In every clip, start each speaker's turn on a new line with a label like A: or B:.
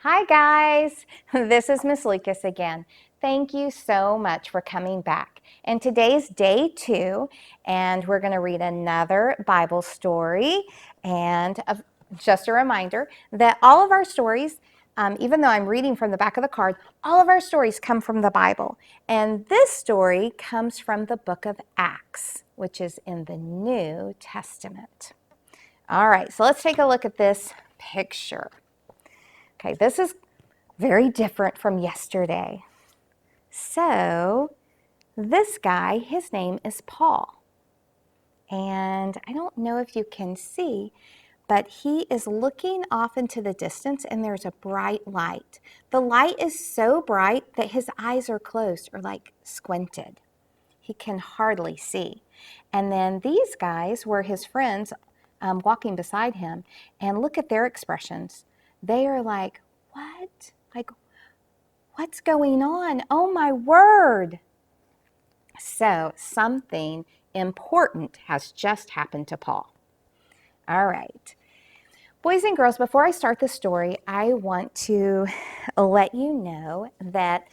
A: Hi guys, this is Miss Lucas again. Thank you so much for coming back. And today's day 2, and we're going to read another Bible story. And just a reminder that all of our stories, even though I'm reading from the back of the card, all of our stories come from the Bible. And this story comes from the book of Acts, which is in the New Testament. All right, so let's take a look at this picture. Okay, this is very different from yesterday. So this guy, his name is Paul. And I don't know if you can see, but he is looking off into the distance and there's a bright light. The light is so bright that his eyes are closed or like squinted. He can hardly see. And then these guys were his friends walking beside him, and look at their expressions. They are like, what? Like, what's going on? Oh my word. So something important has just happened to Paul. All right. Boys and girls, before I start the story, I want to let you know that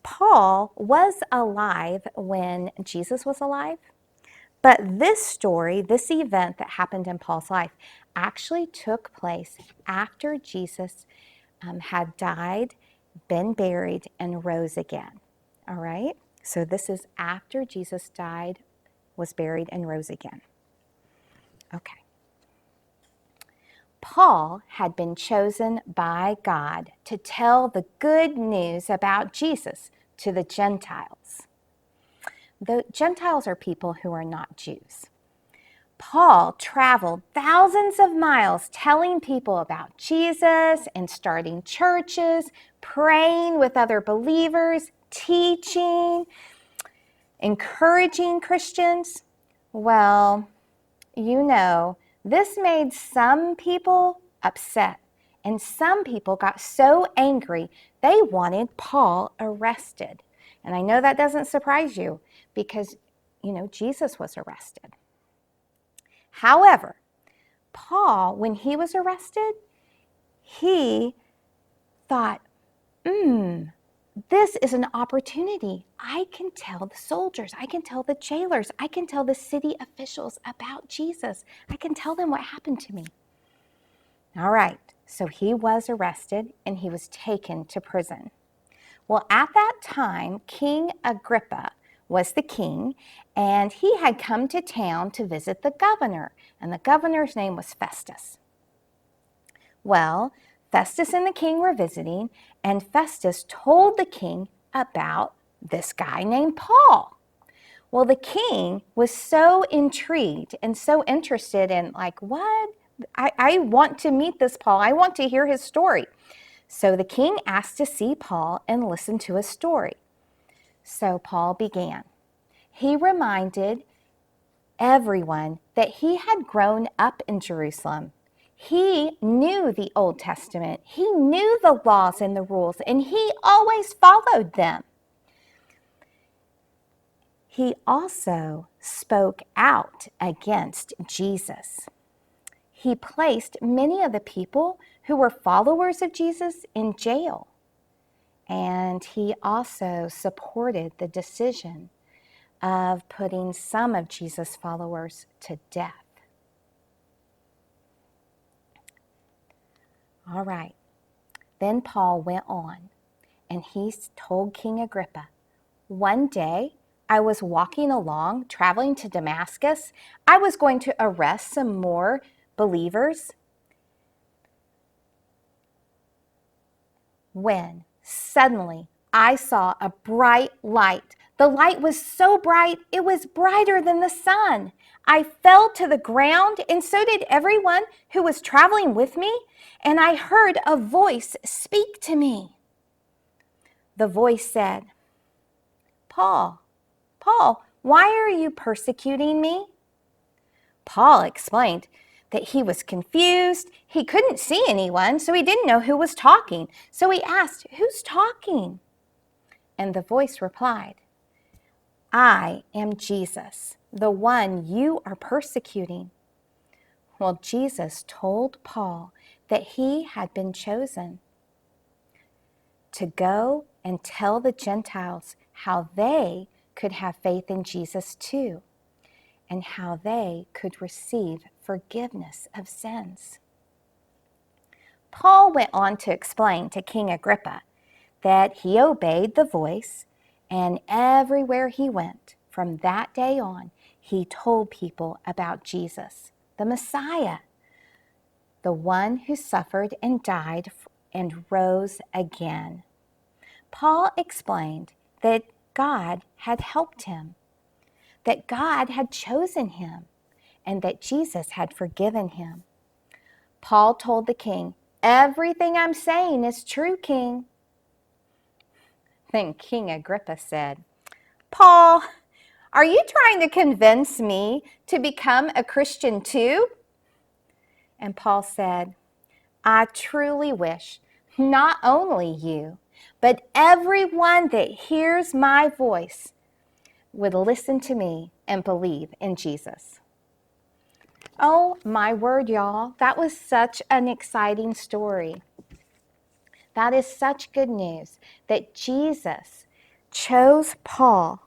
A: Paul was alive when Jesus was alive. But this story, this event that happened in Paul's life, actually took place after Jesus had died, been buried, and rose again. All right? So this is after Jesus died, was buried, and rose again. Okay. Paul had been chosen by God to tell the good news about Jesus to the Gentiles. The Gentiles are people who are not Jews. Paul traveled thousands of miles telling people about Jesus and starting churches, praying with other believers, teaching, encouraging Christians. Well, you know, this made some people upset, and some people got so angry they wanted Paul arrested. And I know that doesn't surprise you because, you know, Jesus was arrested. However, Paul, when he was arrested, he thought, this is an opportunity. I can tell the soldiers, I can tell the jailers, I can tell the city officials about Jesus. I can tell them what happened to me. All right, so he was arrested and he was taken to prison. Well, at that time, King Agrippa was the king, and he had come to town to visit the governor, and the governor's name was Festus. Well, Festus and the king were visiting, and Festus told the king about this guy named Paul. Well, the king was so intrigued and so interested in, like, what? I want to meet this Paul. I want to hear his story. So the king asked to see Paul and listen to his story. So Paul began. He reminded everyone that he had grown up in Jerusalem. He knew the Old Testament. He knew the laws and the rules, and he always followed them. He also spoke out against Jesus. He placed many of the people who were followers of Jesus in jail. And he also supported the decision of putting some of Jesus' followers to death. All right. Then Paul went on, and he told King Agrippa, one day I was walking along, traveling to Damascus. I was going to arrest some more believers when suddenly I saw a bright light. The light was so bright, it was brighter than the sun. I fell to the ground, and so did everyone who was traveling with me, and I heard a voice speak to me. The voice said, Paul, why are you persecuting me? Paul explained that he was confused. He couldn't see anyone, so he didn't know who was talking. So he asked, who's talking? And the voice replied, I am Jesus, the one you are persecuting. Well, Jesus told Paul that he had been chosen. to go and tell the Gentiles how they could have faith in Jesus too, and how they could receive forgiveness of sins. Paul went on to explain to King Agrippa that he obeyed the voice, and everywhere he went from that day on, he told people about Jesus, the Messiah, the one who suffered and died and rose again. Paul explained that God had helped him, that God had chosen him, and that Jesus had forgiven him. Paul told the king, "Everything I'm saying is true, King." Then King Agrippa said, "Paul, are you trying to convince me to become a Christian too?" And Paul said, "I truly wish not only you, but everyone that hears my voice would listen to me and believe in Jesus." Oh my word, y'all. That was such an exciting story. That is such good news that Jesus chose Paul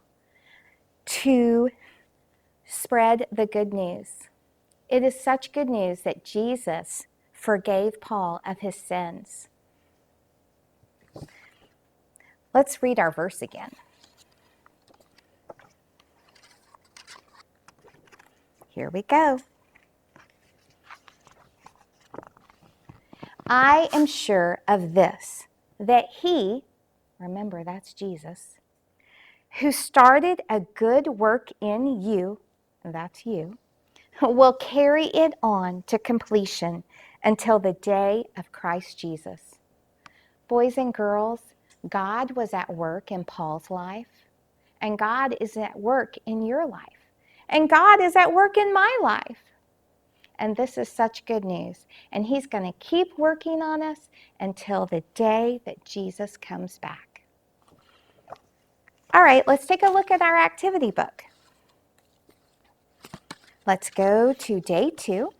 A: to spread the good news. It is such good news that Jesus forgave Paul of his sins. Let's read our verse again. Here we go. "I am sure of this, that he," remember that's Jesus, "who started a good work in you," that's you, "will carry it on to completion until the day of Christ Jesus." Boys and girls, God was at work in Paul's life, and God is at work in your life, and God is at work in my life. And this is such good news. And he's going to keep working on us until the day that Jesus comes back. All right, let's take a look at our activity book. Let's go to day 2.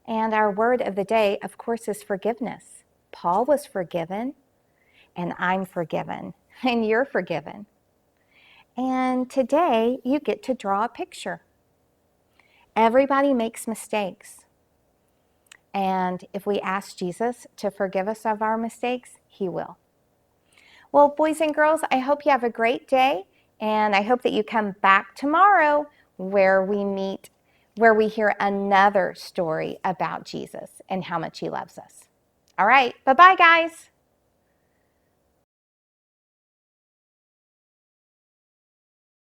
A: And our word of the day, of course, is forgiveness. Paul was forgiven, and I'm forgiven, and you're forgiven. And today, you get to draw a picture. Everybody makes mistakes. And if we ask Jesus to forgive us of our mistakes, he will. Well, boys and girls, I hope you have a great day, and I hope that you come back tomorrow where we hear another story about Jesus and how much he loves us. All right, bye-bye, guys.